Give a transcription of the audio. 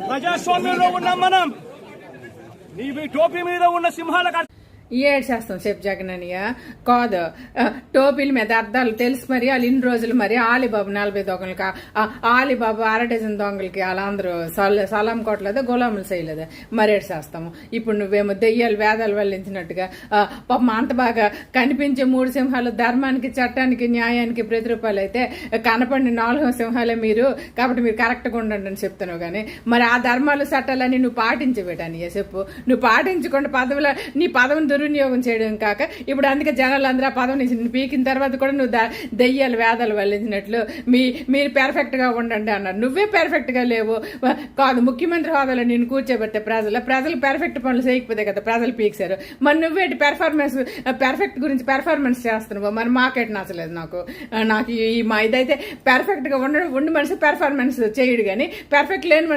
ప్రజాస్వామ్యంలో ఉన్నాం మనం. నీ టోపీ మీద ఉన్న సింహాల ఏడు చేస్తాం చెప్పు జగనన్నయ్య కాదు. టోపీల మీద అర్థాలు తెలుసు మరి. వాళ్ళు ఇన్ని రోజులు మరి ఆలీబాబు 40 దొంగలకి, ఆలీబాబు 1/2 డజన్ దొంగలకి వాళ్ళందరూ సలాం కొట్టలేదు, గులాములు చేయలేదు. మరేడు చేస్తాము. ఇప్పుడు నువ్వేమో దెయ్యాలు వేదాలు వెళ్ళించినట్టుగా పాపం అంత బాగా కనిపించే 3 సింహాలు ధర్మానికి, చట్టానికి, న్యాయానికి ప్రతిరూపాలు అయితే కనపడిన 4వ సింహాలే మీరు. కాబట్టి మీరు కరెక్ట్గా ఉండండి అని చెప్తున్నావు. కానీ మరి ఆ ధర్మాలు చట్టాలని నువ్వు పాటించబెట్టని చెప్పు. నువ్వు పాటించకుండా నీ పదవిని దుర్వినియోగం చేయడం కాక ఇప్పుడు అందుకే జనాలు అందరూ ఆ పదవి నుంచి పీకిన తర్వాత కూడా నువ్వు దెయ్యాలు వేదాలు వల్లించినట్లు మీరు పెర్ఫెక్ట్ గా ఉండండి అన్నారు. నువ్వే పెర్ఫెక్ట్ గా లేవు కాదు. ముఖ్యమంత్రి హోదాలో నేను కూర్చోబెట్టే ప్రజలు పెర్ఫెక్ట్ పనులు చేయకపోతే కదా ప్రజలు పీక్సారు. మరి నువ్వేంటి పెర్ఫెక్ట్ గురించి పెర్ఫార్మెన్స్ చేస్తున్నావు. మరి మార్కెట్ నచ్చలేదు నాకు. మా ఇదైతే పెర్ఫెక్ట్ గా ఉండి మనిషి పెర్ఫార్మెన్స్ చేయడు. కానీ పెర్ఫెక్ట్ లేని